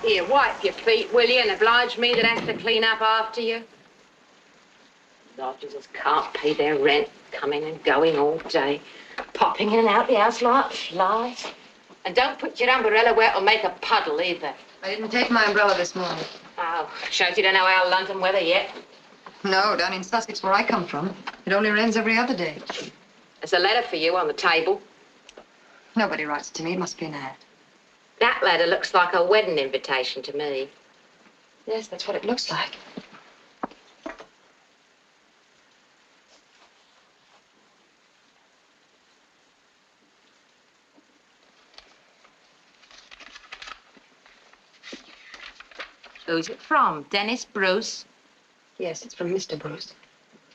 Here, wipe your feet, will you, and oblige me that has to clean up after you. Lodgers can't pay their rent, coming and going all day, popping in and out the house like flies. And don't put your umbrella where it'll make a puddle either. I didn't take my umbrella this morning. Oh, shows you don't know our London weather yet. No, down in Sussex, where I come from, it only rains every other day. There's a letter for you on the table. Nobody writes to me. It must be an ad. That letter looks like a wedding invitation to me. Yes, that's what it looks like. Who's it from? Dennis Bruce? Yes, it's from Mr. Bruce.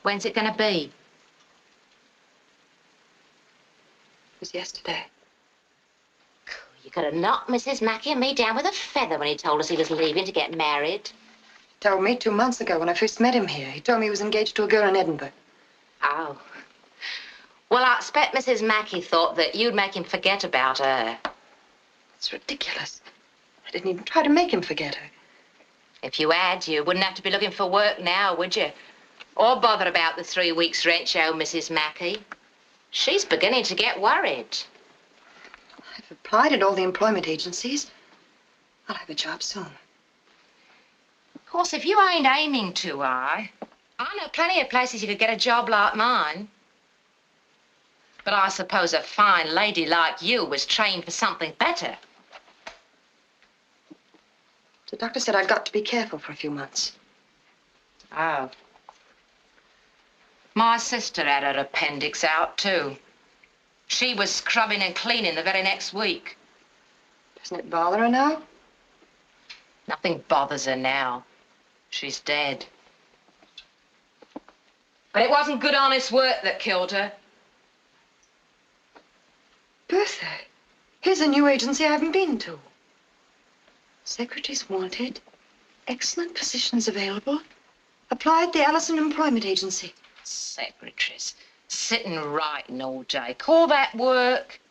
When's it going to be? It was yesterday. You could have knocked Mrs. Mackey and me down with a feather when he told us he was leaving to get married. He told me 2 months ago when I first met him here. He told me he was engaged to a girl in Edinburgh. Oh. Well, I expect Mrs. Mackey thought that you'd make him forget about her. It's ridiculous. I didn't even try to make him forget her. If you had, you wouldn't have to be looking for work now, would you? Or bother about the 3 weeks' rent you owe Mrs. Mackey. She's beginning to get worried. I've applied at all the employment agencies. I'll have a job soon. Of course, if you ain't aiming too high, I know plenty of places you could get a job like mine. But I suppose a fine lady like you was trained for something better. The doctor said I'd got to be careful for a few months. Oh. My sister had her appendix out, too. She was scrubbing and cleaning the very next week. Doesn't it bother her now? Nothing bothers her now. She's dead. But it wasn't good, honest work that killed her. Bertha, here's a new agency I haven't been to. Secretaries wanted. Excellent positions available. Apply at the Allison Employment Agency. Secretaries. Sitting writing all day. Call that work?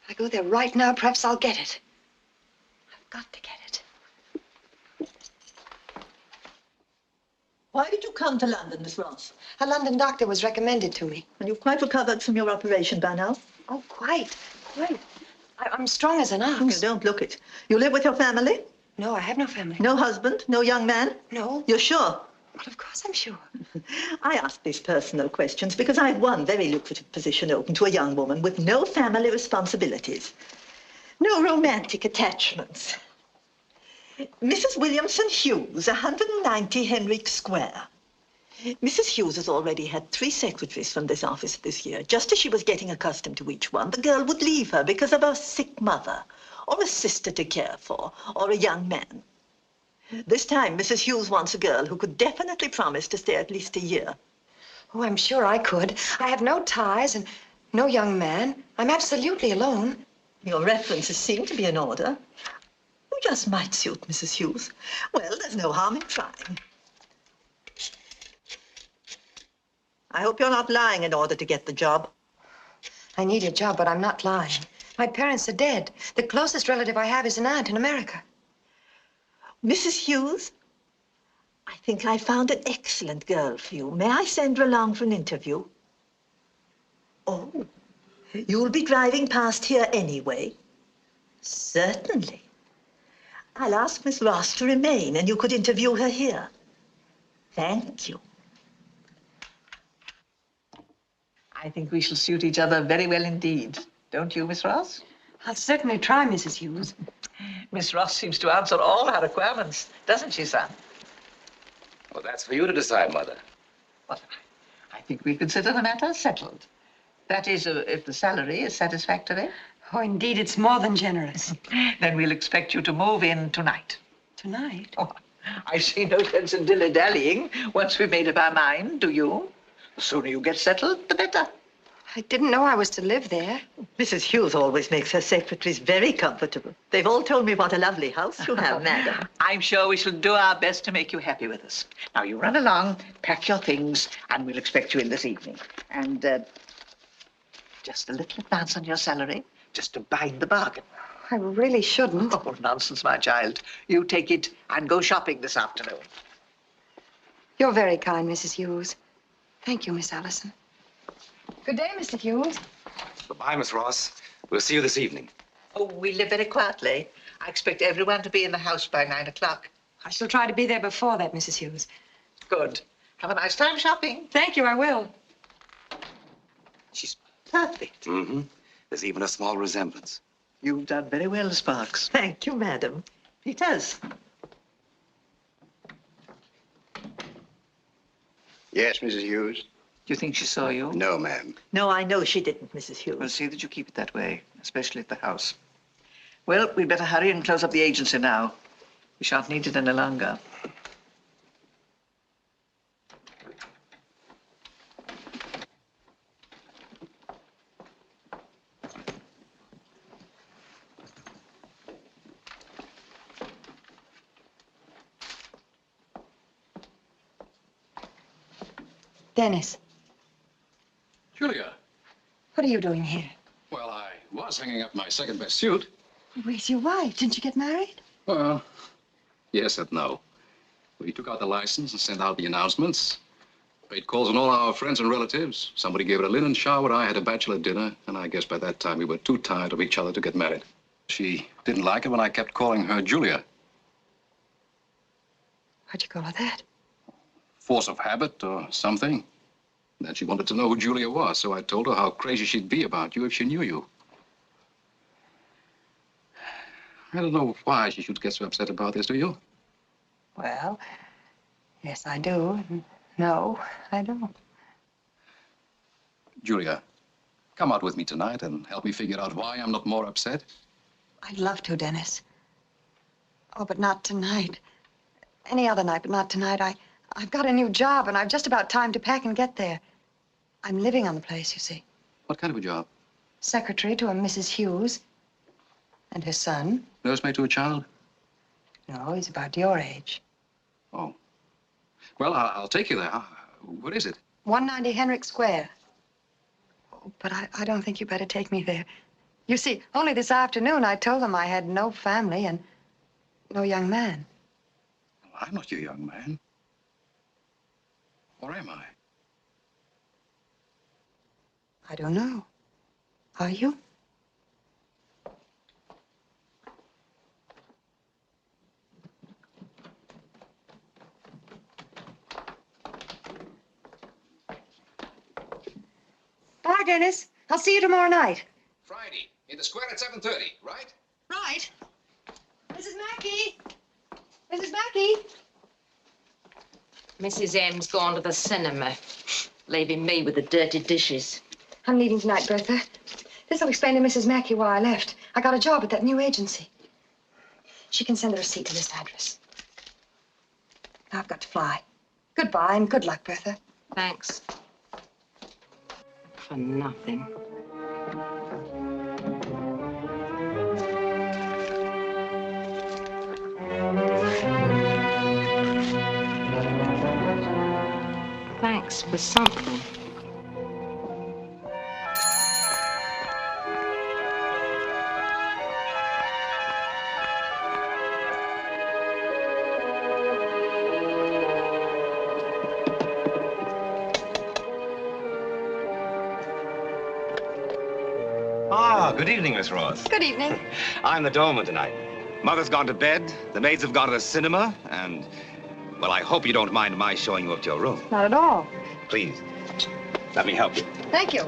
If I go there right now, perhaps I'll get it. I've got to get it. Why did you come to London, Miss Ross? A London doctor was recommended to me. And you've quite recovered from your operation by now? Oh, quite. I'm strong as an ox. You don't look it. You live with your family? No, I have no family. No husband? No young man? No. You're sure? Well, of course I'm sure. I ask these personal questions because I have one very lucrative position open to a young woman with no family responsibilities. No romantic attachments. Mrs. Williamson Hughes, 190 Henrique Square. Mrs. Hughes has already had 3 secretaries from this office this year. Just as she was getting accustomed to each one, the girl would leave her because of a sick mother, or a sister to care for, or a young man. This time, Mrs. Hughes wants a girl who could definitely promise to stay at least a year. Oh, I'm sure I could. I have no ties and no young man. I'm absolutely alone. Your references seem to be in order. You just might suit Mrs. Hughes. Well, there's no harm in trying. I hope you're not lying in order to get the job. I need a job, but I'm not lying. My parents are dead. The closest relative I have is an aunt in America. Mrs. Hughes, I think I found an excellent girl for you. May I send her along for an interview? Oh, you'll be driving past here anyway? Certainly. I'll ask Miss Ross to remain, and you could interview her here. Thank you. I think we shall suit each other very well indeed. Don't you, Miss Ross? I'll certainly try, Mrs. Hughes. Miss Ross seems to answer all our requirements, doesn't she, son? Well, that's for you to decide, Mother. Well, I think we consider the matter settled. That is, if the salary is satisfactory. Oh, indeed, it's more than generous. Then we'll expect you to move in tonight. Tonight? Oh, I see no sense in dilly-dallying once we've made up our mind, do you? The sooner you get settled, the better. I didn't know I was to live there. Mrs. Hughes always makes her secretaries very comfortable. They've all told me what a lovely house you have, madam. I'm sure we shall do our best to make you happy with us. Now, you run along, pack your things, and we'll expect you in this evening. And just a little advance on your salary, just to bind the bargain. I really shouldn't. Oh, nonsense, my child. You take it and go shopping this afternoon. You're very kind, Mrs. Hughes. Thank you, Miss Allison. Good day, Mr. Hughes. Goodbye, Miss Ross. We'll see you this evening. Oh, we live very quietly. I expect everyone to be in the house by 9 o'clock. I shall try to be there before that, Mrs. Hughes. Good. Have a nice time shopping. Thank you, I will. She's perfect. Mm-hmm. There's even a small resemblance. You've done very well, Sparks. Thank you, madam. It does. Yes, Mrs. Hughes? Do you think she saw you? No, ma'am. No, I know she didn't, Mrs. Hughes. Well, see that you keep it that way, especially at the house. Well, we'd better hurry and close up the agency now. We shan't need it any longer. Dennis, Julia, what are you doing here? well, I was hanging up my second-best suit. Where's your wife? Didn't you get married? Well, yes and no. We took out the license and sent out the announcements. Paid calls on all our friends and relatives. Somebody gave it a linen shower, I had a bachelor dinner, and I guess by that time we were too tired of each other to get married. She didn't like it when I kept calling her Julia. Why'd you call her that? Force of habit or something. Then she wanted to know who Julia was, so I told her how crazy she'd be about you if she knew you. I don't know why she should get so upset about this, do you? Well, yes, I do. And no, I don't. Julia, come out with me tonight and help me figure out why I'm not more upset. I'd love to, Dennis. Oh, but not tonight. Any other night, but not tonight. I've got a new job, and I've just about time to pack and get there. I'm living on the place, you see. What kind of a job? Secretary to a Mrs. Hughes and her son. Nursemaid to a child? No, he's about your age. Oh. Well, I'll take you there. What is it? 190 Henrik Square. Oh, but I don't think you better take me there. You see, only this afternoon I told them I had no family and no young man. Well, I'm not your young man. Or am I? I don't know. Are you? Bye, Dennis. I'll see you tomorrow night. Friday, in the square at 7:30, right? Right. Mrs. Mackey. Mrs. Mackey. Mrs. M's gone to the cinema, leaving me with the dirty dishes. I'm leaving tonight, Bertha. This'll explain to Mrs. Mackey why I left. I got a job at that new agency. She can send a receipt to this address. Now I've got to fly. Goodbye and good luck, Bertha. Thanks. For nothing. Thanks for something. Good evening, Miss Ross. Good evening. I'm the doorman tonight. Mother's gone to bed, the maids have gone to the cinema, and, well, I hope you don't mind my showing you up to your room. Not at all. Please, let me help you. Thank you.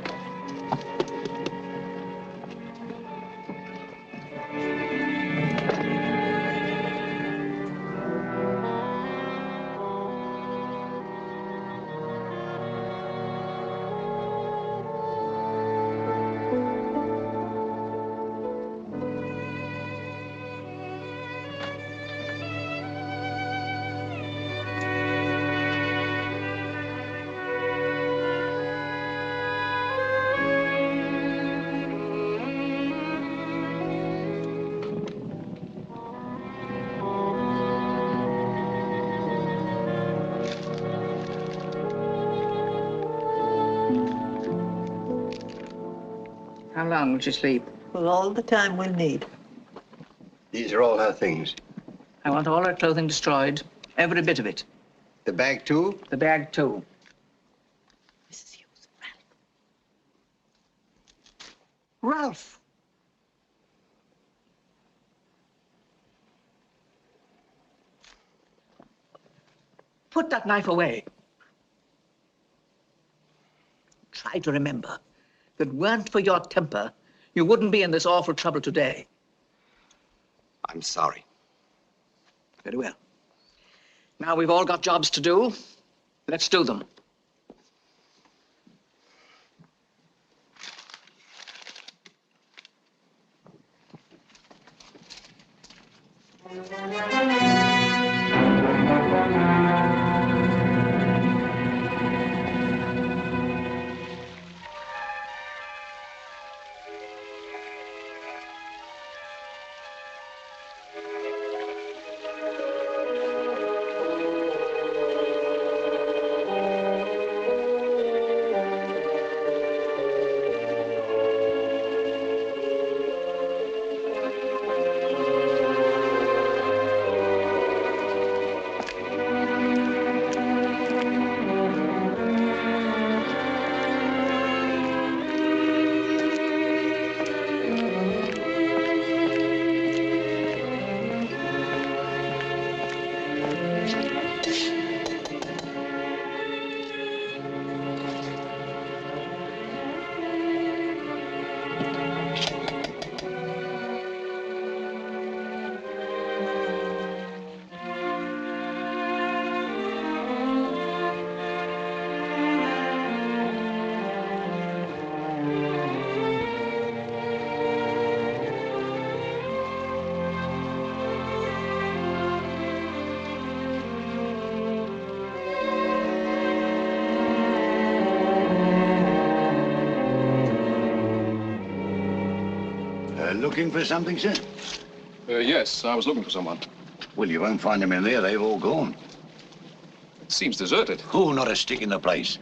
How long would you sleep? For all the time we'll need. These are all her things. I want all her clothing destroyed. Every bit of it. The bag, too? The bag, too. Mrs. Hughes, Ralph. Ralph! Put that knife away. Try to remember. If it weren't for your temper, you wouldn't be in this awful trouble today. I'm sorry. Very well. Now we've all got jobs to do. Let's do them. Looking for something, sir? Yes, I was looking for someone. Well, you won't find them in there. They've all gone. It seems deserted. Oh, not a stick in the place.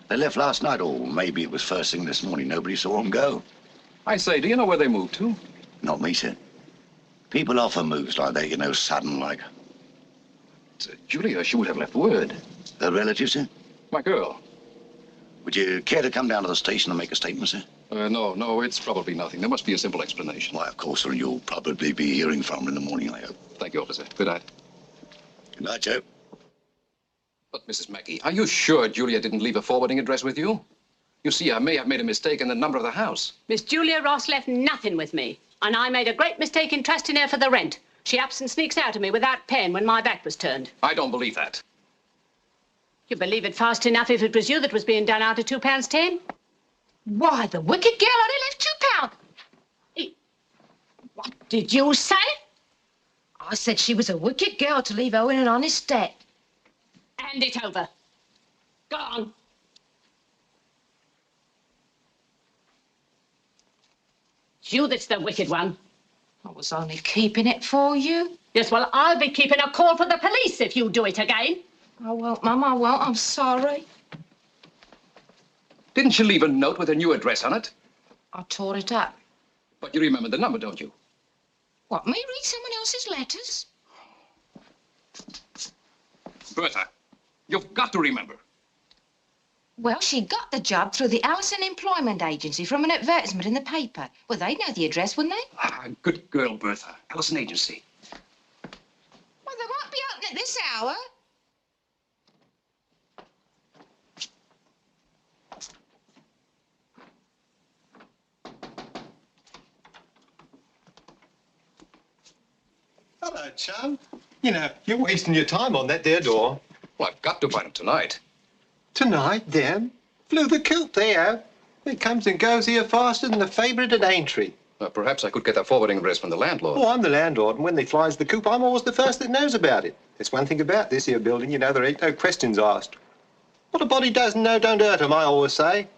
They left last night, or maybe it was first thing this morning. Nobody saw them go. I say, do you know where they moved to? Not me, sir. People often moves like that, you know, sudden like. Julia, she would have left word. A relative, sir? My girl. Would you care to come down to the station and make a statement, sir? No, it's probably nothing. There must be a simple explanation. Why, of course, sir, and you'll probably be hearing from her in the morning, I hope. Thank you, officer. Good night. Good night, Joe. But, Mrs. Mackey, are you sure Julia didn't leave a forwarding address with you? You see, I may have made a mistake in the number of the house. Miss Julia Ross left nothing with me, and I made a great mistake in trusting her for the rent. She ups and sneaks out of me without paying when my back was turned. I don't believe that. You'd believe it fast enough if it was you that was being done out of £2.10. Why, the wicked girl only left £2. What did you say? I said she was a wicked girl to leave Owen an honest debt. Hand it over. Go on. It's you that's the wicked one. I was only keeping it for you. Yes, well, I'll be keeping a call for the police if you do it again. I won't, Mum, I won't. I'm sorry. Didn't she leave a note with a new address on it? I tore it up. But you remember the number, don't you? What, me read someone else's letters? Bertha, you've got to remember. Well, she got the job through the Allison Employment Agency from an advertisement in the paper. Well, they'd know the address, wouldn't they? Ah, good girl, Bertha. Allison Agency. Well, they won't be open at this hour. Hello, chum. You know, you're wasting your time on that there door. Well, I've got to find it tonight. Tonight, them flew the coop they have. It comes and goes here faster than the favourite at Aintree. Perhaps I could get a forwarding address from the landlord. Oh, I'm the landlord, and when they flies the coop, I'm always the first that knows about it. There's one thing about this here building, you know, there ain't no questions asked. What a body doesn't know don't hurt him, I always say.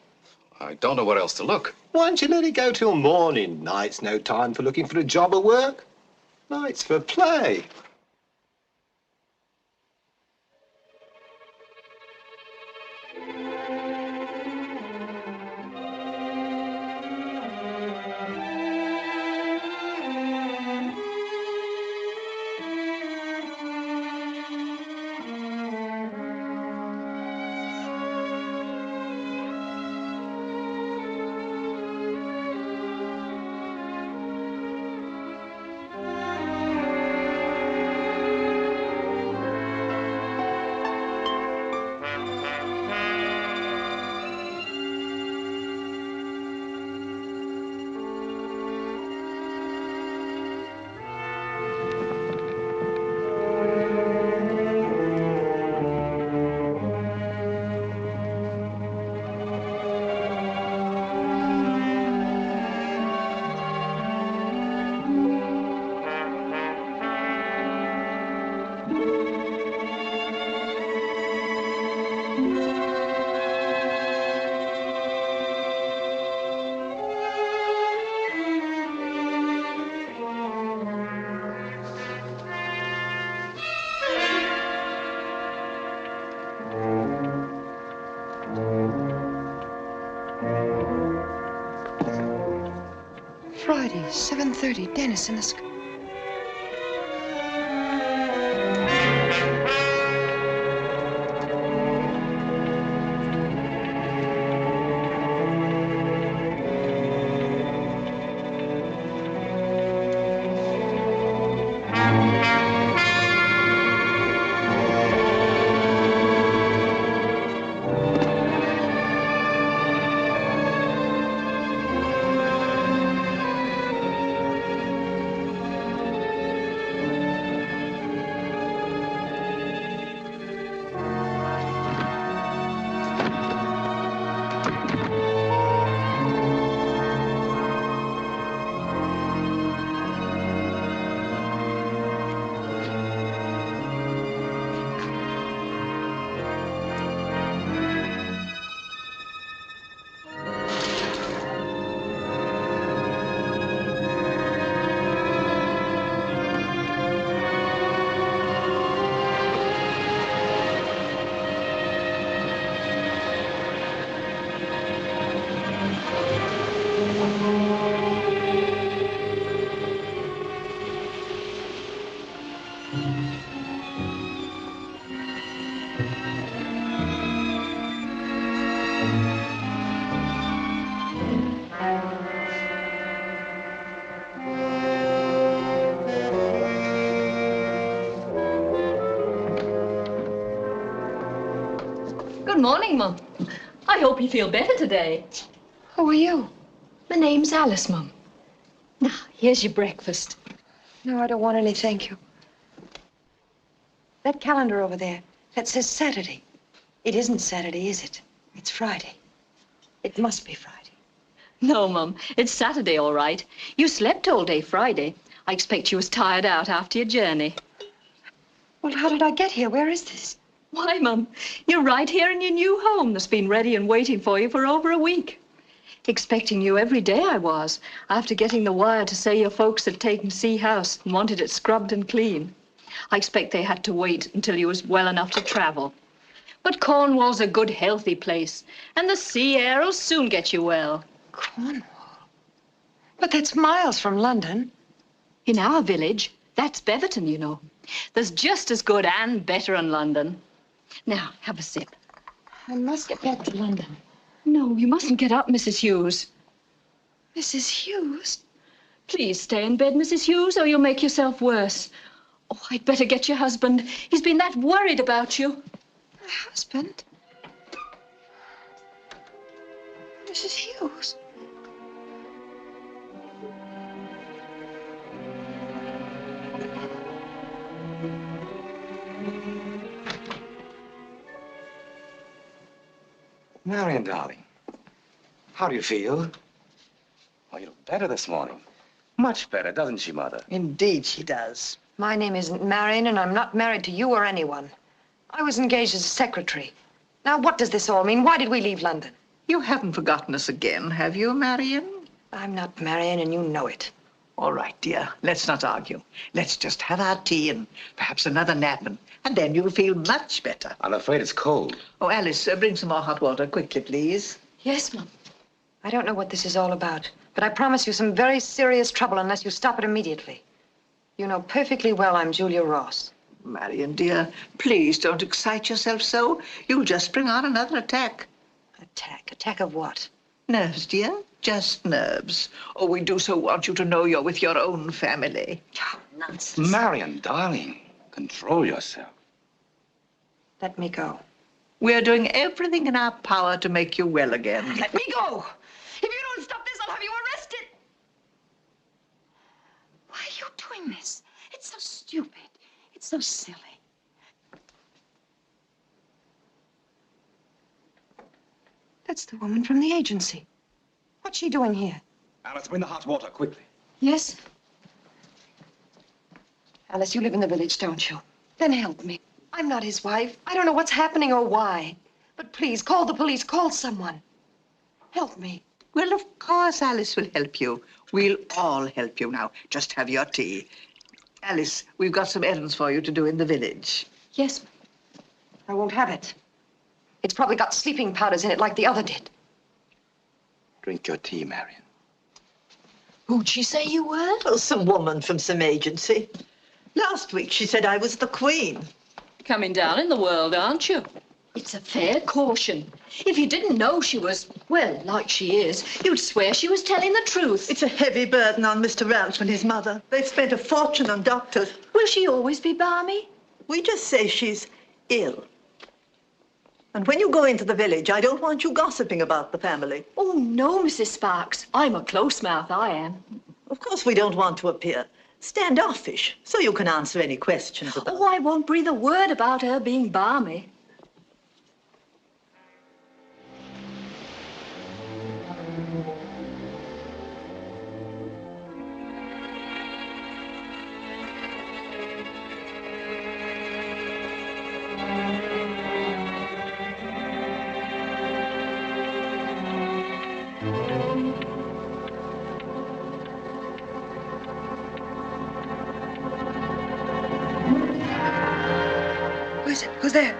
I don't know where else to look. Why don't you let it go till morning? Night's no time for looking for a job or work. Night's for play. 7:30, Dennis in the school. Good morning, Mum. I hope you feel better today. Who are you? My name's Alice, Mum. Now, here's your breakfast. No, I don't want any, thank you. That calendar over there, that says Saturday. It isn't Saturday, is it? It's Friday. It must be Friday. No, Mum, it's Saturday, all right. You slept all day Friday. I expect you was tired out after your journey. Well, how did I get here? Where is this? Why, Mum, you're right here in your new home that's been ready and waiting for you for over a week. Expecting you every day I was, after getting the wire to say your folks had taken C House and wanted it scrubbed and clean. I expect they had to wait until you was well enough to travel. But Cornwall's a good, healthy place, and the sea air'll soon get you well. Cornwall? But that's miles from London. In our village, that's Beverton, you know. There's just as good and better in London. Now, have a sip. I must get back to London. No, you mustn't get up, Mrs. Hughes. Mrs. Hughes? Please stay in bed, Mrs. Hughes, or you'll make yourself worse. Oh, I'd better get your husband. He's been that worried about you. My husband? Mrs. Hughes? Marion, darling, how do you feel? Oh, you look better this morning. Much better, doesn't she, Mother? Indeed she does. My name isn't Marion, and I'm not married to you or anyone. I was engaged as a secretary. Now, what does this all mean? Why did we leave London? You haven't forgotten us again, have you, Marion? I'm not Marion, and you know it. All right, dear. Let's not argue. Let's just have our tea and perhaps another nap, and then you'll feel much better. I'm afraid it's cold. Oh, Alice, bring some more hot water quickly, please. Yes, Mum. I don't know what this is all about, but I promise you some very serious trouble unless you stop it immediately. You know perfectly well I'm Julia Ross. Marion, dear, please don't excite yourself so. You'll just bring on another attack. Attack? Attack of what? Nerves, dear. Just nerves. Oh, we do so want you to know you're with your own family. Oh, nonsense. Marion, darling, control yourself. Let me go. We're doing everything in our power to make you well again. Let me go! If you don't stop this, I'll have you arrested! Why are you doing this? It's so stupid. It's so silly. That's the woman from the agency. What's she doing here? Alice, bring the hot water, quickly. Yes? Alice, you live in the village, don't you? Then help me. I'm not his wife. I don't know what's happening or why. But please, call the police. Call someone. Help me. Well, of course Alice will help you. We'll all help you now. Just have your tea. Alice, we've got some errands for you to do in the village. Yes. I won't have it. It's probably got sleeping powders in it like the other did. Drink your tea, Marion. Who'd she say you were? Well, some woman from some agency. Last week she said I was the Queen. Coming down in the world, aren't you? It's a fair caution. If you didn't know she was, well, like she is, you'd swear she was telling the truth. It's a heavy burden on Mr. Ralph and his mother. They've spent a fortune on doctors. Will she always be balmy? We just say she's ill. And when you go into the village, I don't want you gossiping about the family. Oh, no, Mrs. Sparks. I'm a close mouth, I am. Of course, we don't want to appear standoffish, so you can answer any questions about Oh, I won't breathe a word about her being balmy. Who is it? Who's there?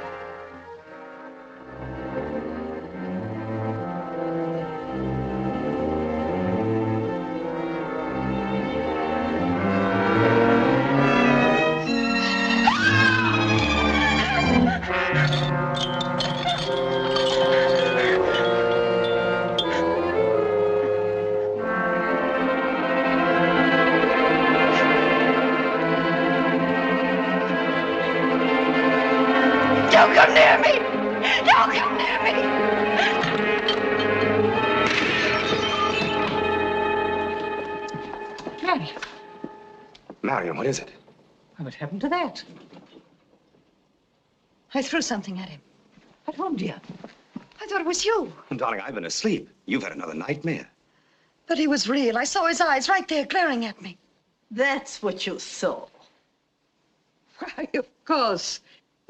Don't come near me! Don't come near me! Marion. Marion, what is it? What happened to that? I threw something at him. At home, dear. I thought it was you. Darling, I've been asleep. You've had another nightmare. But he was real. I saw his eyes right there glaring at me. That's what you saw. Why, of course.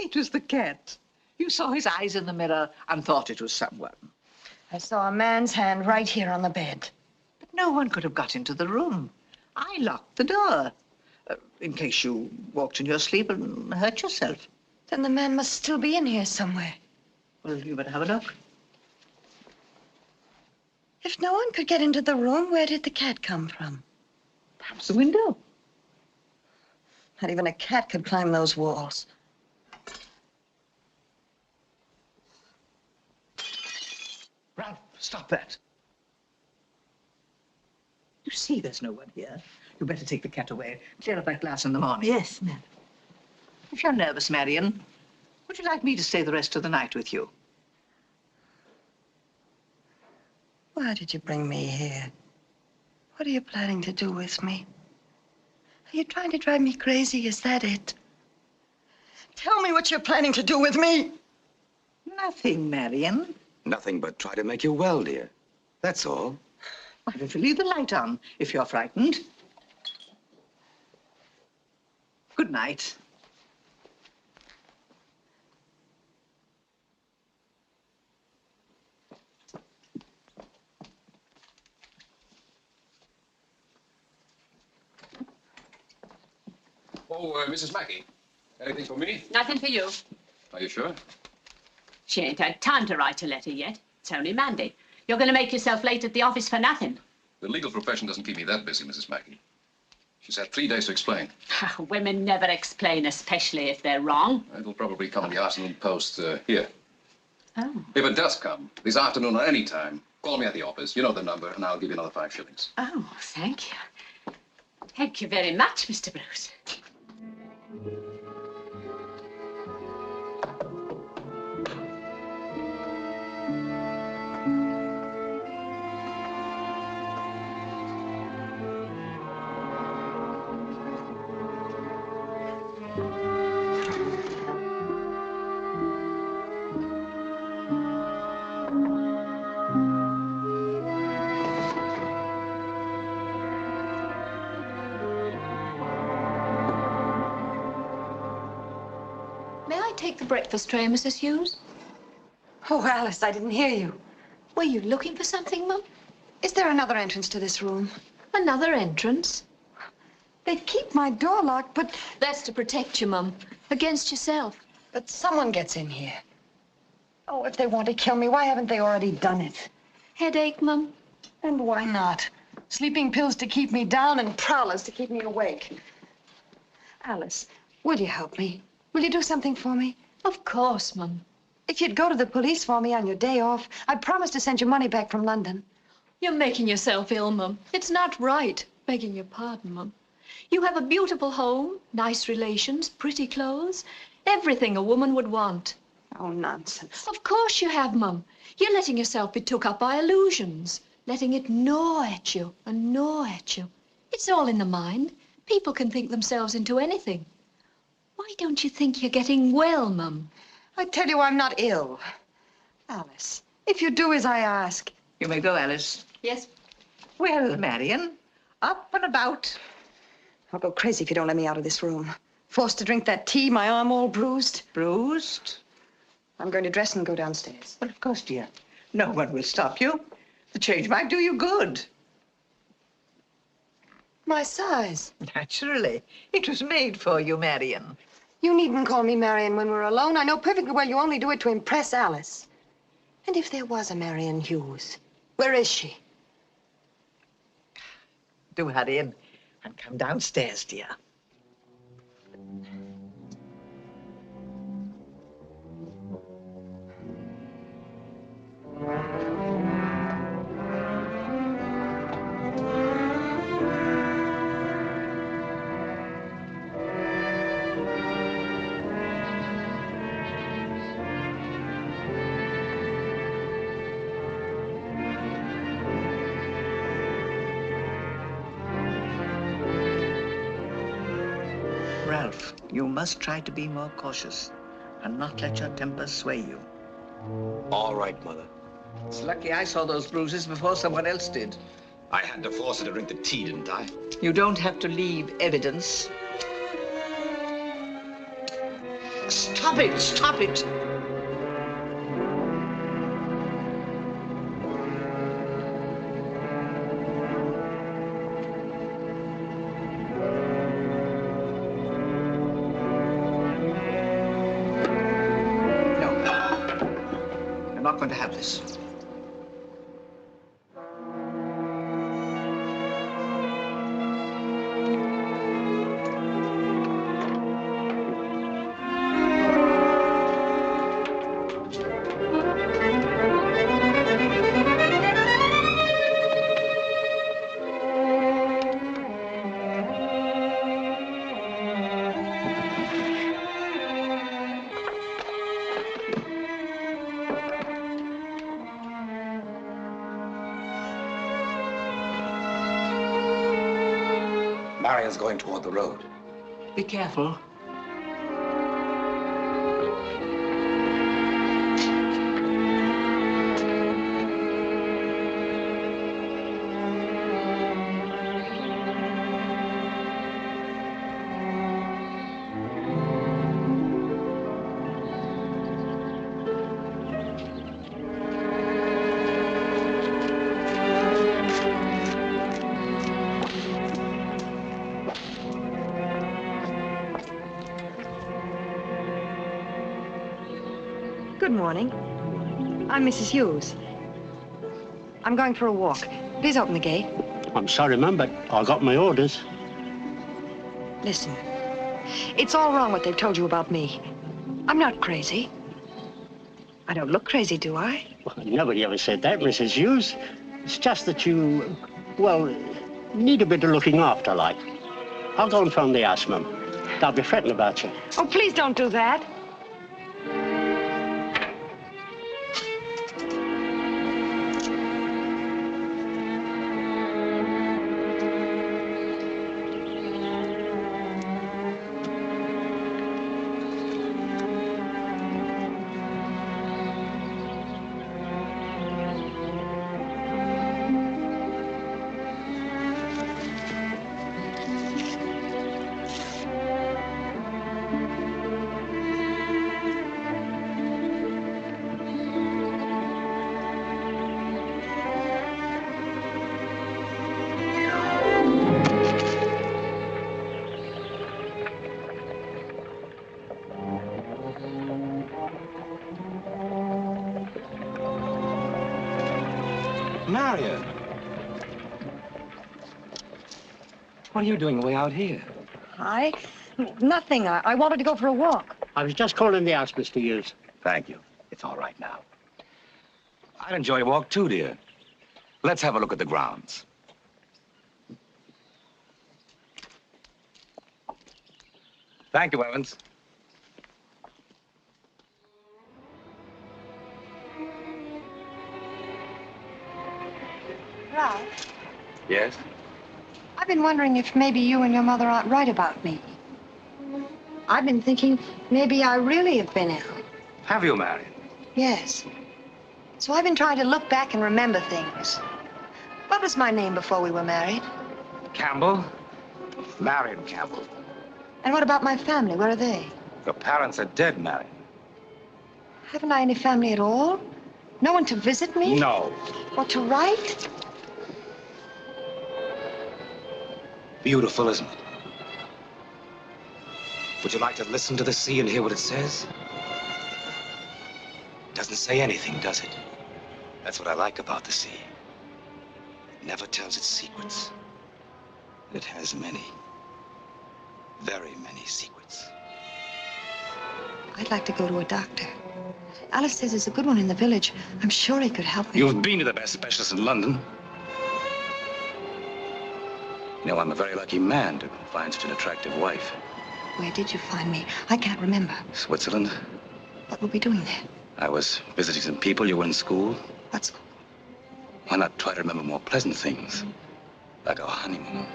It was the cat. You saw his eyes in the mirror and thought it was someone. I saw a man's hand right here on the bed. But no one could have got into the room. I locked the door, in case you walked in your sleep and hurt yourself. Then the man must still be in here somewhere. Well, you better have a look. If no one could get into the room, where did the cat come from? Perhaps the window. Not even a cat could climb those walls. Ralph, stop that. You see there's no one here. You better take the cat away. Clear up that glass in the morning. Yes, ma'am. If you're nervous, Marion, would you like me to stay the rest of the night with you? Why did you bring me here? What are you planning to do with me? Are you trying to drive me crazy? Is that it? Tell me what you're planning to do with me. Nothing, Marion. Nothing but try to make you well, dear. That's all. Why don't you leave the light on if you're frightened? Good night. Oh, Mrs. Mackey, anything for me? Nothing for you. Are you sure? She ain't had time to write a letter yet. It's only Monday. You're going to make yourself late at the office for nothing. The legal profession doesn't keep me that busy, Mrs. Mackey. She's had 3 days to explain. Women never explain, especially if they're wrong. It'll probably come in the afternoon post here. Oh. If it does come, this afternoon or any time, call me at the office. You know the number, and I'll give you another 5 shillings. Oh, thank you. Thank you very much, Mr. Bruce. May I take the breakfast tray, Mrs. Hughes? Oh, Alice, I didn't hear you. Were you looking for something, Mum? Is there another entrance to this room? Another entrance? They'd keep my door locked, but That's to protect you, Mum, against yourself. someone gets in here. Oh, if they want to kill me, why haven't they already done it? Headache, Mum? And why not? Sleeping pills to keep me down and prowlers to keep me awake. Alice, will you help me? Will you do something for me? Of course, Mum. If you'd go to the police for me on your day off, I'd promise to send you money back from London. You're making yourself ill, Mum. It's not right. Begging your pardon, Mum. You have a beautiful home, nice relations, pretty clothes, everything a woman would want. Oh, nonsense. Of course you have, Mum. You're letting yourself be took up by illusions, letting it gnaw at you and gnaw at you. It's all in the mind. People can think themselves into anything. Why don't you think you're getting well, Mum? I tell you I'm not ill. Alice, if you do as I ask. You may go, Alice. Yes. Well, Marion, up and about. I'll go crazy if you don't let me out of this room. Forced to drink that tea, my arm all bruised. Bruised? I'm going to dress and go downstairs. Well, of course, dear. No one will stop you. The change might do you good. My size. Naturally. It was made for you, Marion. You needn't call me Marion when we're alone. I know perfectly well you only do it to impress Alice. And if there was a Marion Hughes, where is she? Do hurry in and come downstairs, dear. Ralph, you must try to be more cautious and not let your temper sway you. All right, Mother. It's lucky I saw those bruises before someone else did. I had to force her to drink the tea, didn't I? You don't have to leave evidence. Stop it! Stop it! I'm not going to have this. Marion's going toward the road. Be careful. Good morning. I'm Mrs. Hughes. I'm going for a walk. Please open the gate. I'm sorry, ma'am, but I got my orders. Listen, it's all wrong what they've told you about me. I'm not crazy. I don't look crazy, do I? Well, nobody ever said that, Mrs. Hughes. It's just that you, well, need a bit of looking after, like. I'll go and phone the house, ma'am. They'll be fretting about you. Oh, please don't do that. Marion. What are you doing way out here? Nothing. I wanted to go for a walk. I was just calling the house, Mr. Hughes. Thank you. It's all right now. I'd enjoy a walk too, dear. Let's have a look at the grounds. Thank you, Evans. Ralph, Yes? I've been wondering if maybe you and your mother aren't right about me. I've been thinking maybe I really have been ill. Have you, Marion? Yes. So I've been trying to look back and remember things. What was my name before we were married? Campbell? Marion Campbell. And what about my family? Where are they? Your parents are dead, Marion. Haven't I any family at all? No one to visit me? No. Or to write? Beautiful, isn't it? Would you like to listen to the sea and hear what it says? It doesn't say anything, does it? That's what I like about the sea. It never tells its secrets. It has many, very many secrets. I'd like to go to a doctor. Alice says there's a good one in the village. I'm sure he could help me. You've been to the best specialist in London. You know, I'm a very lucky man to find such an attractive wife. Where did you find me? I can't remember. Switzerland. What were we doing there? I was visiting some people. You were in school. What school? Why not try to remember more pleasant things? Like our honeymoon.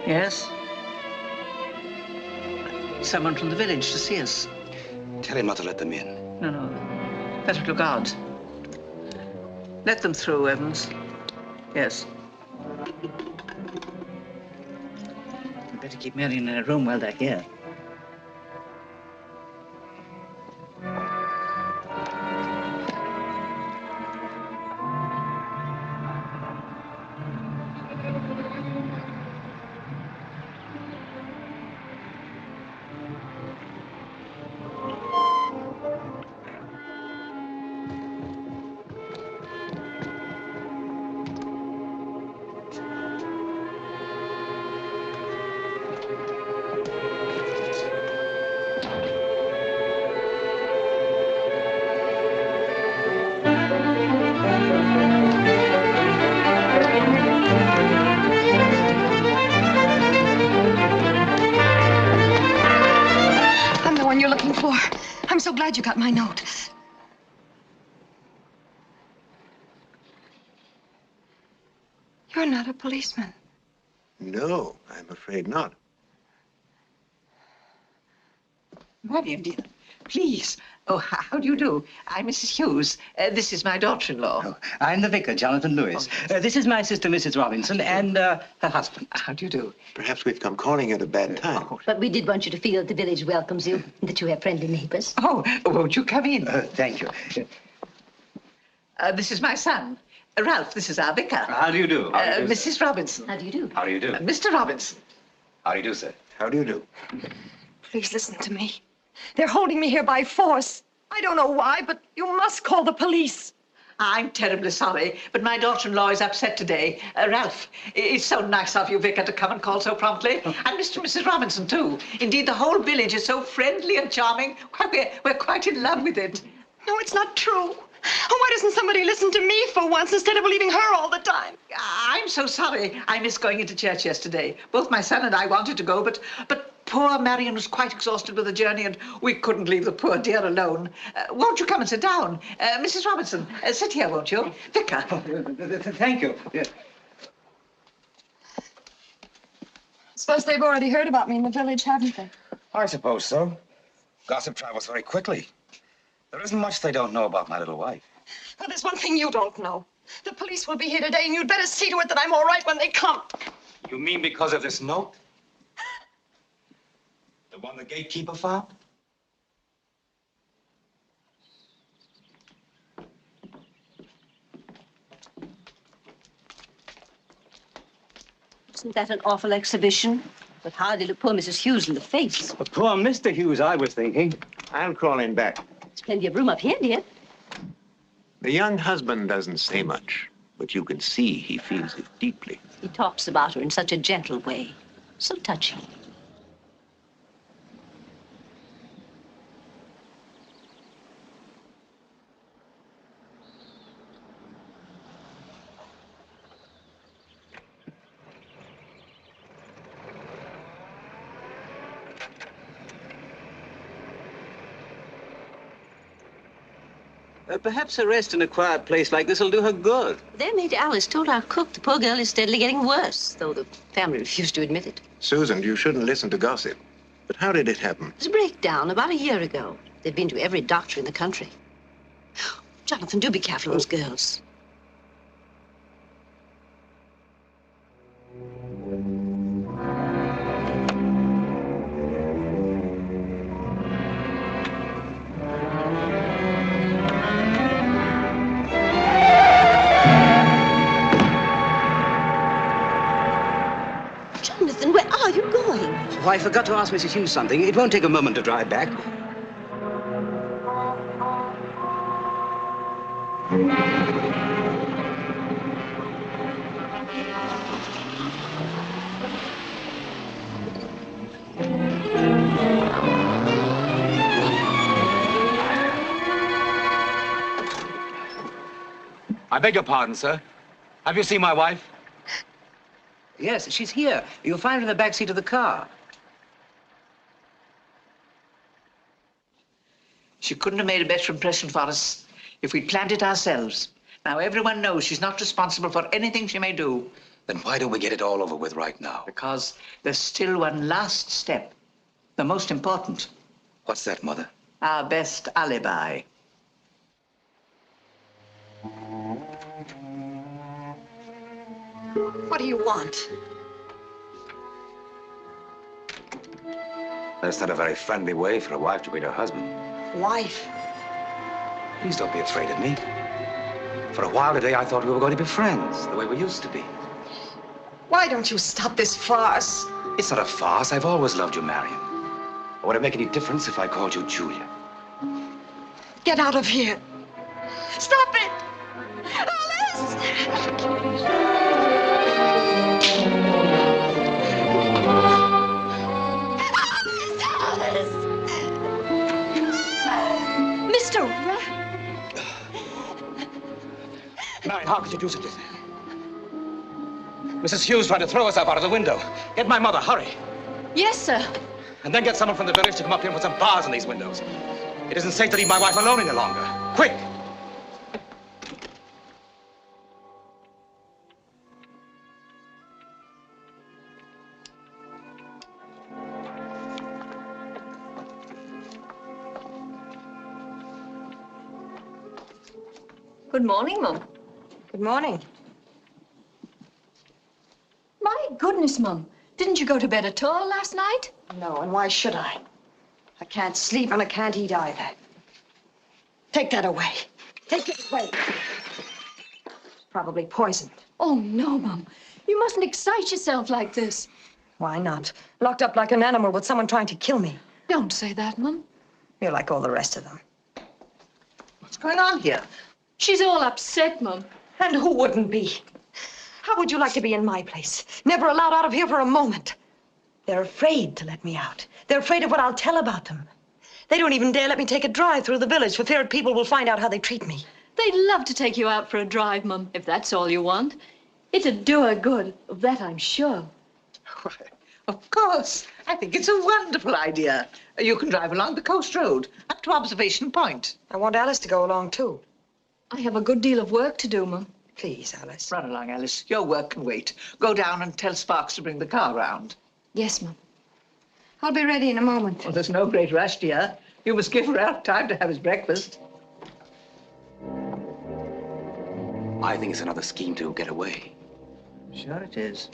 Yes? Someone from the village to see us. Tell him not to let them in. No. Better look out. Let them through, Evans. Yes. We'd better keep Marion in her room while they're here. I'm so glad you got my note. You're not a policeman. No, I'm afraid not. Marion, dear, please. Oh, how do you do? I'm Mrs. Hughes. This is my daughter-in-law. Oh, I'm the vicar, Jonathan Lewis. This is my sister, Mrs. Robinson, and her husband. How do you do? Perhaps we've come calling at a bad time. But we did want you to feel that the village welcomes you and that you have friendly neighbors. Oh, won't you come in? Thank you. This is my son. Ralph, this is our vicar. How do you do? Mrs. Robinson. How do you do? How do you do? Mr. Robinson. How do you do, sir? How do you do? Please listen to me. They're holding me here by force. I don't know why, but you must call the police. I'm terribly sorry, but my daughter-in-law is upset today. Ralph, it's so nice of you, Vicar, to come and call so promptly. And Mr. and Mrs. Robinson, too. Indeed, the whole village is so friendly and charming. Why, we're quite in love with it. No, it's not true. Oh, why doesn't somebody listen to me for once instead of believing her all the time? I'm so sorry. I missed going into church yesterday. Both my son and I wanted to go, but poor Marion was quite exhausted with the journey, and we couldn't leave the poor dear alone. Won't you come and sit down? Mrs. Robinson, sit here, won't you? Vicar. Thank you. Yeah. Suppose they've already heard about me in the village, haven't they? I suppose so. Gossip travels very quickly. There isn't much they don't know about my little wife. Well, there's one thing you don't know. The police will be here today, and you'd better see to it that I'm all right when they come. You mean because of this note? The one the gatekeeper found? Isn't that an awful exhibition? But hardly look poor Mrs. Hughes in the face. But poor Mr. Hughes, I was thinking. I'll crawl in back. There's plenty of room up here, dear. The young husband doesn't say much, but you can see he feels it deeply. He talks about her in such a gentle way. So touching. Perhaps a rest in a quiet place like this will do her good. Their maid Alice told our cook the poor girl is steadily getting worse, though the family refused to admit it. Susan, you shouldn't listen to gossip. But how did it happen? It was a breakdown about a year ago. They've been to every doctor in the country. Jonathan, do be careful of those girls. Jonathan, where are you going? Oh, I forgot to ask Mrs. Hughes something. It won't take a moment to drive back. I beg your pardon, sir. Have you seen my wife? Yes, she's here. You'll find her in the back seat of the car. She couldn't have made a better impression for us if we'd planned it ourselves. Now, everyone knows she's not responsible for anything she may do. Then why don't we get it all over with right now? Because there's still one last step. The most important. What's that, Mother? Our best alibi. What do you want? That's not a very friendly way for a wife to greet her husband. Wife? Please don't be afraid of me. For a while today, I thought we were going to be friends, the way we used to be. Why don't you stop this farce? It's not a farce. I've always loved you, Marion. Would it make any difference if I called you Julia? Get out of here. Stop it! Alice! Mr. Marion, how could you do such a thing? Mrs. Hughes tried to throw herself out of the window. Get my mother, hurry. Yes, sir. And then get someone from the village to come up here and put some bars in these windows. It isn't safe to leave my wife alone any longer. Quick! Good morning, Mum. Good morning. My goodness, Mum. Didn't you go to bed at all last night? No, and why should I? I can't sleep and I can't eat either. Take that away. Take it away. It's probably poisoned. Oh, no, Mum. You mustn't excite yourself like this. Why not? Locked up like an animal with someone trying to kill me. Don't say that, Mum. You're like all the rest of them. What's going on here? She's all upset, Mum. And who wouldn't be? How would you like to be in my place? Never allowed out of here for a moment. They're afraid to let me out. They're afraid of what I'll tell about them. They don't even dare let me take a drive through the village for fear people will find out how they treat me. They'd love to take you out for a drive, Mum, if that's all you want. It'd do her good, of that I'm sure. Why, of course. I think it's a wonderful idea. You can drive along the coast road up to Observation Point. I want Alice to go along, too. I have a good deal of work to do, Mum. Please, Alice. Run along, Alice. Your work can wait. Go down and tell Sparks to bring the car round. Yes, Mum. I'll be ready in a moment. Well, there's no great rush, dear. You must give Ralph time to have his breakfast. I think it's another scheme to get away. Sure it is.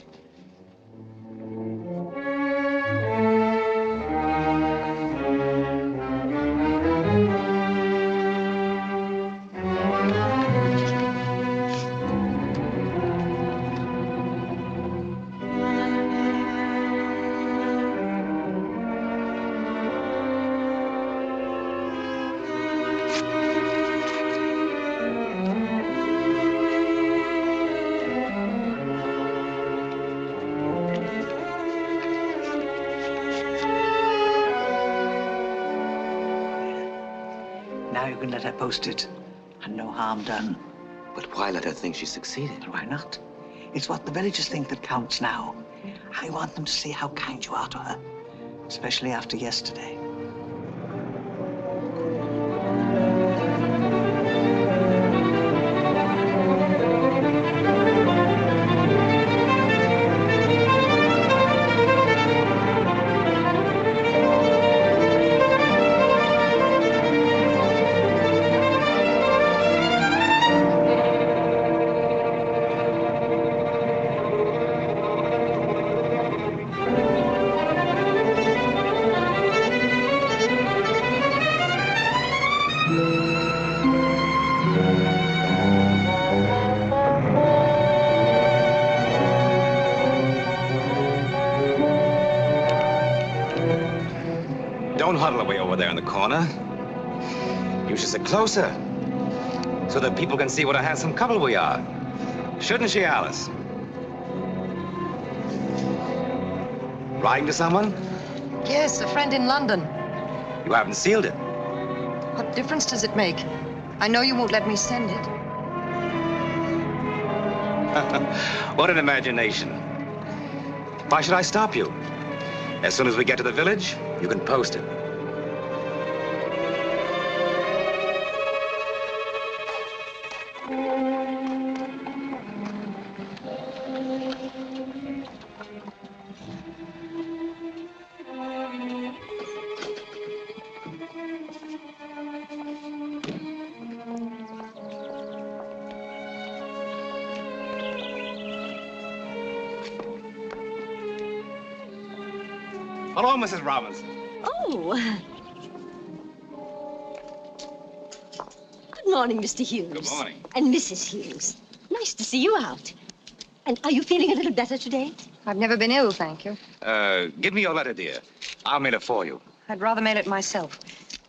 Now you can let her post it, and no harm done. But why let her think she succeeded? Why not? It's what the villagers think that counts now. I want them to see how kind you are to her, especially after yesterday. Don't huddle away over there in the corner. You should sit closer so that people can see what a handsome couple we are. Shouldn't she, Alice? Writing to someone? Yes, a friend in London. You haven't sealed it. What difference does it make? I know you won't let me send it. What an imagination. Why should I stop you? As soon as we get to the village, you can post it. Hello, Mrs. Robinson. Oh. Good morning, Mr. Hughes. Good morning. And Mrs. Hughes. Nice to see you out. And are you feeling a little better today? I've never been ill, thank you. Give me your letter, dear. I'll mail it for you. I'd rather mail it myself.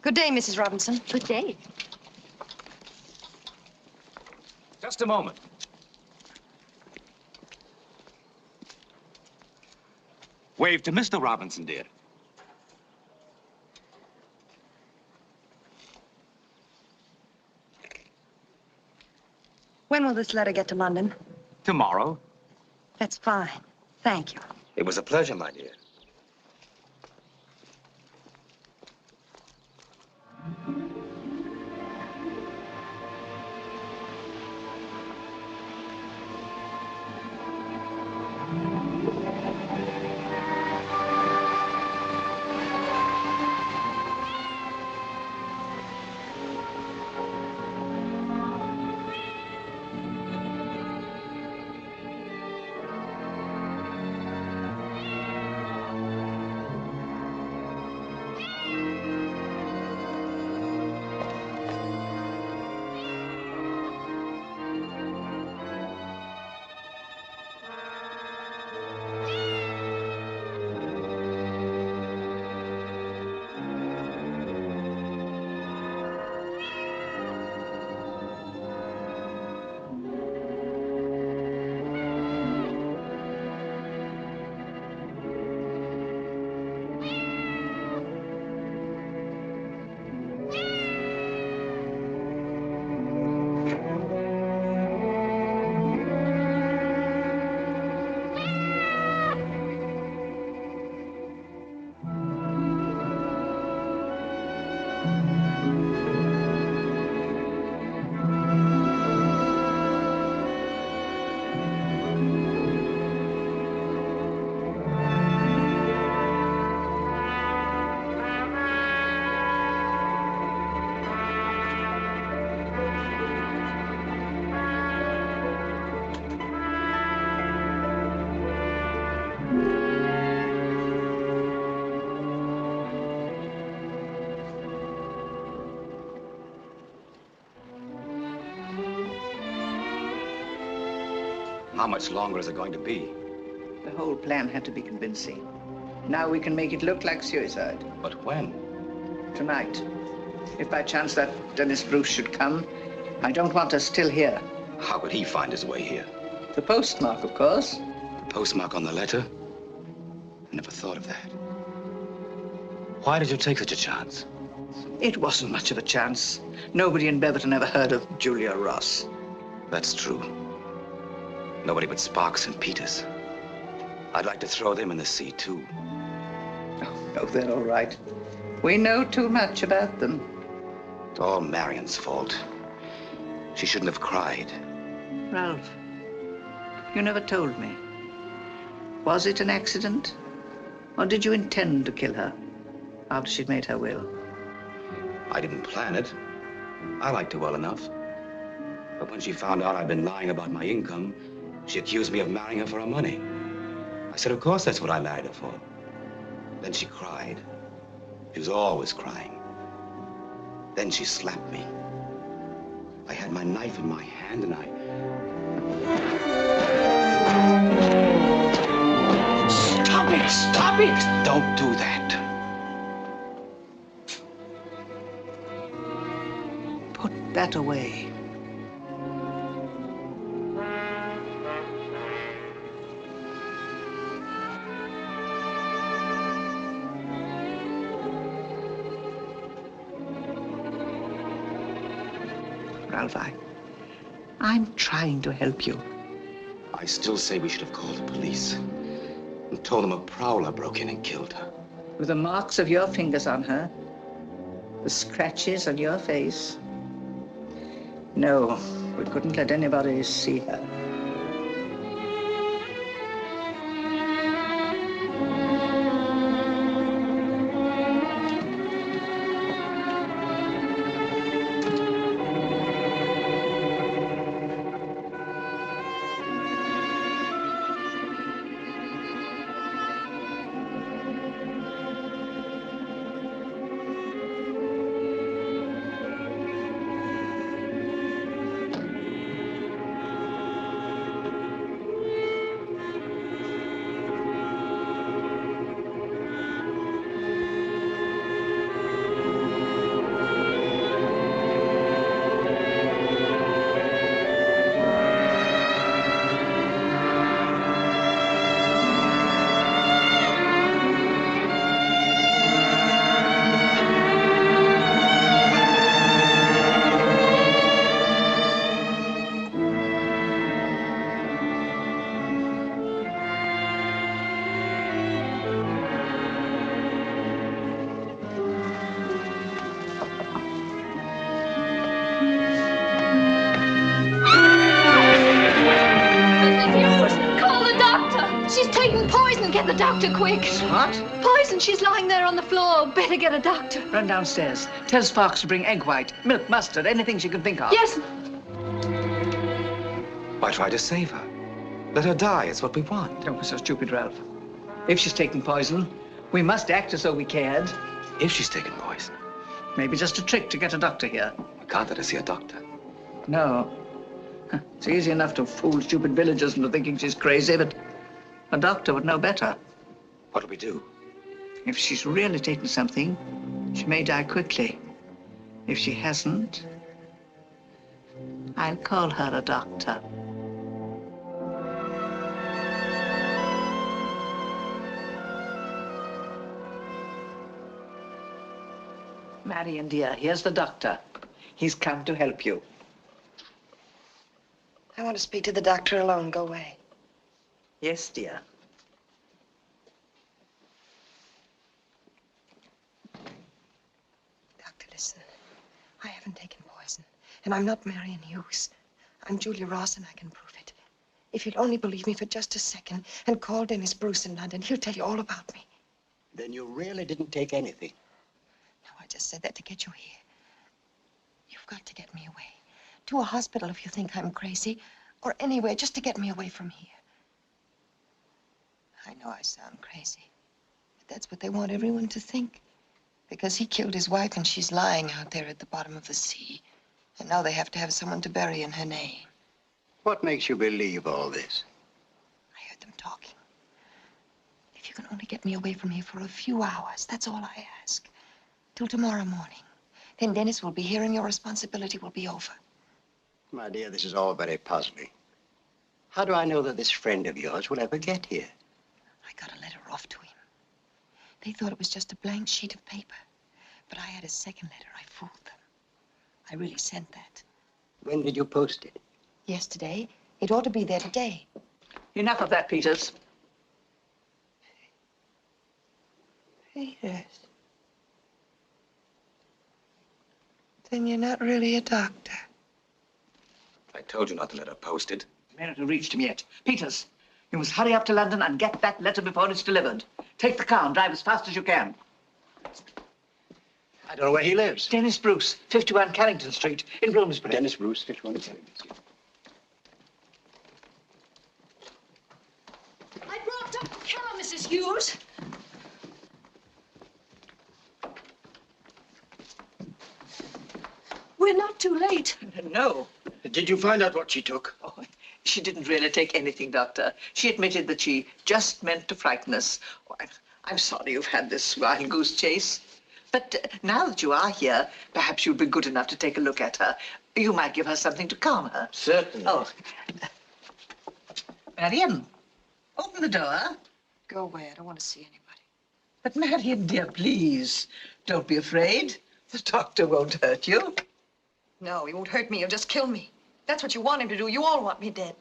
Good day, Mrs. Robinson. Good day. Just a moment. Wave to Mr. Robinson, dear. When will this letter get to London? Tomorrow. That's fine. Thank you. It was a pleasure, my dear. How much longer is it going to be? The whole plan had to be convincing. Now we can make it look like suicide. But when? Tonight. If by chance that Dennis Bruce should come, I don't want us still here. How could he find his way here? The postmark, of course. The postmark on the letter? I never thought of that. Why did you take such a chance? It wasn't much of a chance. Nobody in Beverton ever heard of Julia Ross. That's true. Nobody but Sparks and Peters. I'd like to throw them in the sea, too. Oh, they're all right. We know too much about them. It's all Marion's fault. She shouldn't have cried. Ralph, you never told me. Was it an accident? Or did you intend to kill her after she'd made her will? I didn't plan it. I liked her well enough. But when she found out I'd been lying about my income, she accused me of marrying her for her money. I said, of course that's what I married her for. Then she cried. She was always crying. Then she slapped me. I had my knife in my hand and Stop it! Stop it! Don't do that. Put that away. Ralph, I'm trying to help you. I still say we should have called the police and told them a prowler broke in and killed her. With the marks of your fingers on her, the scratches on your face. No, we couldn't let anybody see her. Get the doctor, quick. What? Poison. She's lying there on the floor. Better get a doctor. Run downstairs. Tell Fox to bring egg white, milk, mustard, anything she can think of. Yes. Why try to save her? Let her die. It's what we want. Don't be so stupid, Ralph. If she's taken poison, we must act as though we cared. If she's taken poison? Maybe just a trick to get a doctor here. We can't let her see a doctor. No. It's easy enough to fool stupid villagers into thinking she's crazy, but a doctor would know better. What do we do? If she's really taken something, she may die quickly. If she hasn't, I'll call her a doctor. Marion, dear, here's the doctor. He's come to help you. I want to speak to the doctor alone. Go away. Yes, dear. Doctor, listen. Listen, I haven't taken poison, and I'm not Marion Hughes. I'm Julia Ross, and I can prove it. If you'd only believe me for just a second and call Dennis Bruce in London, he'll tell you all about me. Then you really didn't take anything. No, I just said that to get you here. You've got to get me away. To a hospital if you think I'm crazy, or anywhere just to get me away from here. I know I sound crazy, but that's what they want everyone to think. Because he killed his wife and she's lying out there at the bottom of the sea. And now they have to have someone to bury in her name. What makes you believe all this? I heard them talking. If you can only get me away from here for a few hours, that's all I ask. Till tomorrow morning. Then Dennis will be here and your responsibility will be over. My dear, this is all very puzzling. How do I know that this friend of yours will ever get here? I got a letter off to him. They thought it was just a blank sheet of paper. But I had a second letter. I fooled them. I really sent that. When did you post it? Yesterday. It ought to be there today. Enough of that, Peters. Peters. Then you're not really a doctor. I told you not to let her post it. It may not have reached him yet. Peters, you must hurry up to London and get that letter before it's delivered. Take the car and drive as fast as you can. I don't know where he lives. Dennis Bruce, 51 Carrington Street in Bloomsbury. Dennis Bruce, 51 Carrington Street. I brought Dr. Keller, Mrs. Hughes. We're not too late. No. Did you find out what she took? Oh, she didn't really take anything, Doctor. She admitted that she just meant to frighten us. Oh, I'm sorry you've had this wild goose chase. But now that you are here, perhaps you'd be good enough to take a look at her. You might give her something to calm her. Certainly. Oh. Marion, open the door. Go away. I don't want to see anybody. But Marion, dear, please, don't be afraid. The doctor won't hurt you. No, he won't hurt me. He'll just kill me. That's what you want him to do. You all want me dead.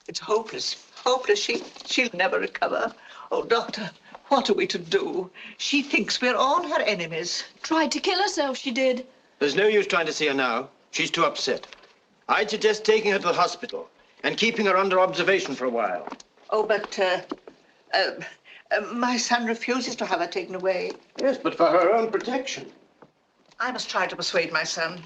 It's hopeless. Hopeless. She'll never recover. Oh, doctor, what are we to do? She thinks we're all her enemies. Tried to kill herself, she did. There's no use trying to see her now. She's too upset. I'd suggest taking her to the hospital and keeping her under observation for a while. Oh, but my son refuses to have her taken away. Yes, but for her own protection. I must try to persuade my son.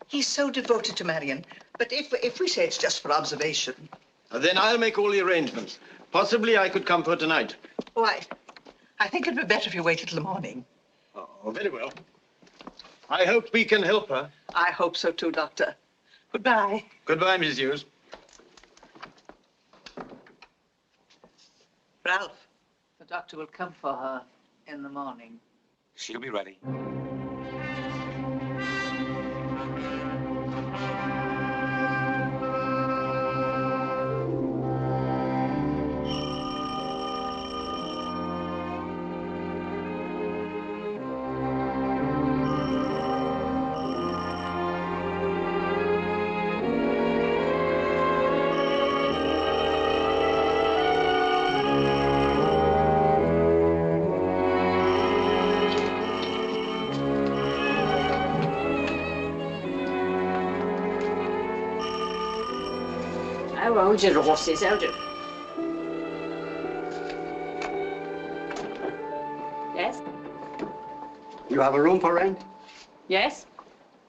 He's so devoted to Marion. But if we say it's just for observation. Then I'll make all the arrangements. Possibly I could come for tonight. Oh, I think it'd be better if you waited till the morning. Oh, very well. I hope we can help her. I hope so too, Doctor. Goodbye. Goodbye, Mrs. Hughes. Ralph, the doctor will come for her in the morning. She'll be ready. Hold your horses, hold you. Yes? You have a room for rent? Yes.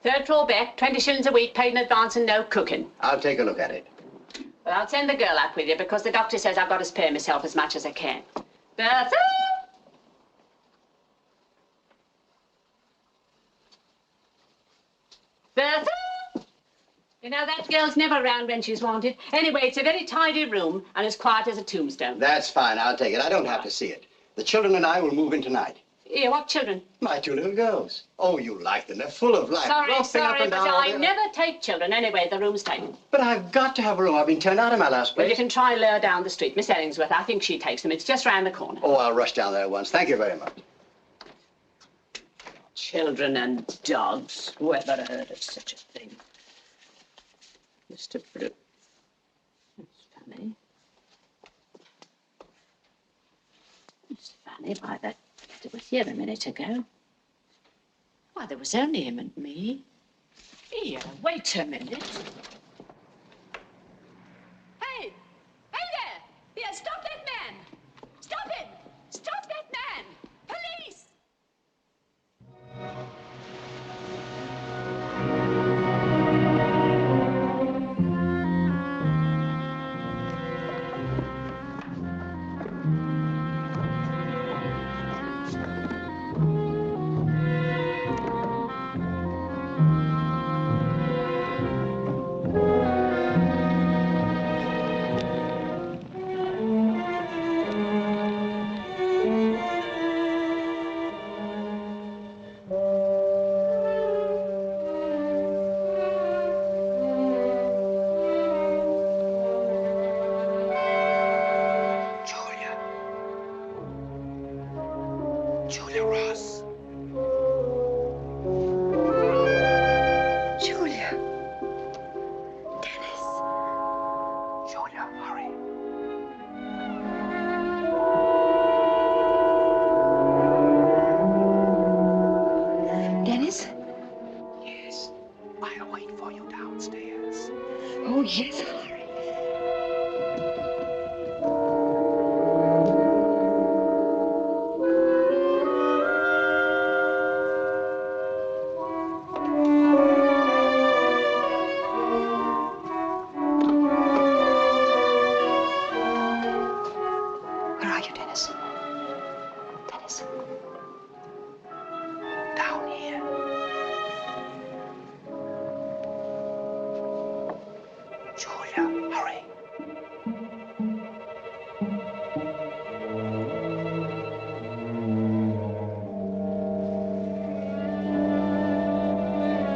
Third floor back, 20 shillings a week, paid in advance and no cooking. I'll take a look at it. Well, I'll send the girl up with you because the doctor says I've got to spare myself as much as I can. Bertha! Bertha! You know, that girl's never around when she's wanted. Anyway, it's a very tidy room and as quiet as a tombstone. That's fine. I'll take it. I don't have to see it. The children and I will move in tonight. Yeah, what children? My two little girls. Oh, you like them. They're full of life. Sorry, Romping up and but down all I day. never take children. Anyway, the room's taken. But I've got to have a room. I've been turned out of my last place. Well, you can try Lure down the street. Miss Ellingsworth, I think she takes them. It's just round the corner. Oh, I'll rush down there at once. Thank you very much. Children and dogs. Whoever heard of such a thing? Mr. Brooke. That's funny. It's funny why that it was here a minute ago. Why, there was only him and me. Here, wait a minute. Hey! Hey there! Here, stop that man! Stop him! Stop that man! Police! Julia Ross. Julia. Dennis. Julia, hurry. Dennis? Yes, I'll wait for you downstairs. Oh, yes, hurry. Where are you, Dennis? Dennis? Down here. Julia, hurry.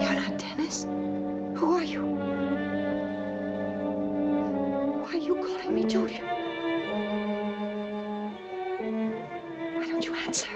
You're not Dennis? Who are you? Why are you calling me Julia? Why don't you answer?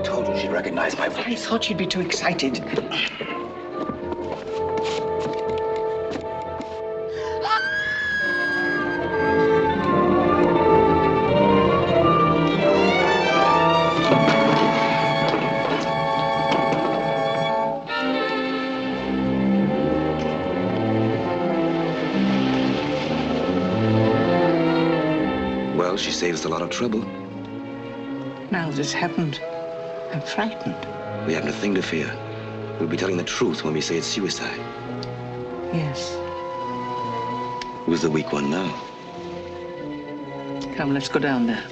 Told you she'd recognize my voice. I thought she'd be too excited. Well, she saves a lot of trouble. Now this happened, I'm frightened. We haven't a thing to fear. We'll be telling the truth when we say it's suicide. Yes. Who's the weak one now? Come, let's go down there.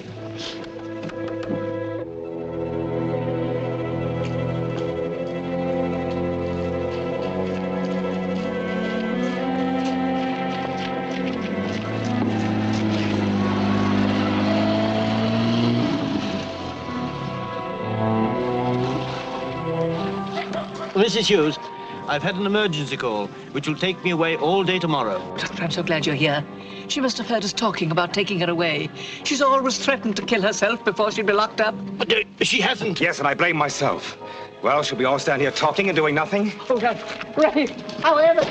Mrs. Hughes, I've had an emergency call, which will take me away all day tomorrow. Doctor, I'm so glad you're here. She must have heard us talking about taking her away. She's always threatened to kill herself before she'd be locked up. But she hasn't. Yes, and I blame myself. Well, should we all stand here talking and doing nothing? Hold on. Right. However.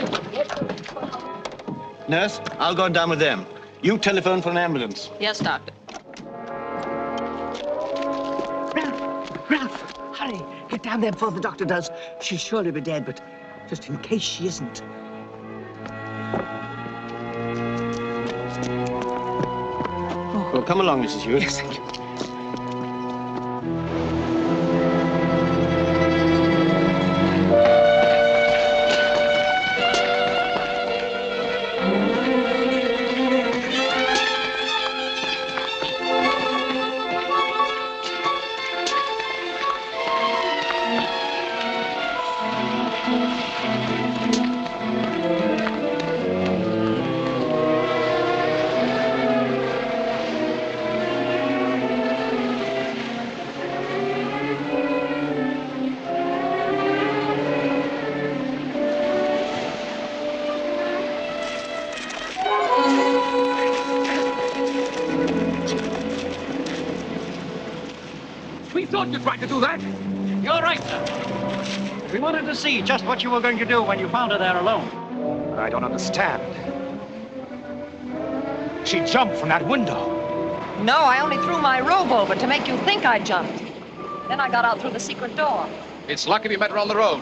Nurse, I'll go down with them. You telephone for an ambulance. Yes, Doctor. Ralph, hurry. Get down there before the doctor does. She'll surely be dead, but just in case she isn't. Well, come along, Mrs. Hughes. Yes, thank you. We thought you tried to do that. You're right, sir. We wanted to see just what you were going to do when you found her there alone. I don't understand. She jumped from that window. No, I only threw my robe over to make you think I jumped. Then I got out through the secret door. It's lucky we met her on the road.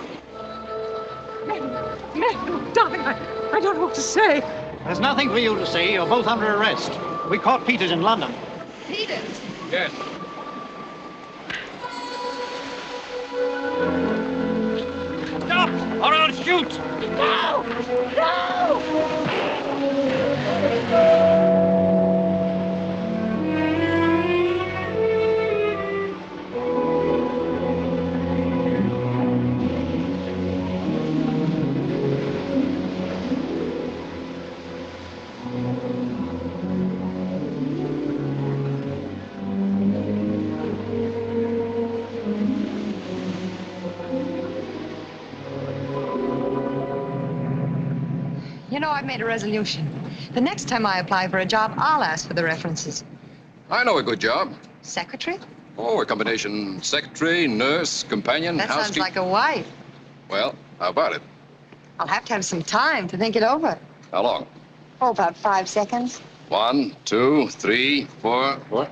Matthew, darling, I don't know what to say. There's nothing for you to say. You're both under arrest. We caught Peters in London. Peters? Yes. Stop, or I'll shoot! No! No! You know, I've made a resolution. The next time I apply for a job, I'll ask for the references. I know a good job. Secretary? Oh, a combination secretary, nurse, companion, That sounds housekeeper. like a wife. Well, how about it? I'll have to have some time to think it over. How long? Oh, about 5 seconds. 1, 2, 3, 4. What?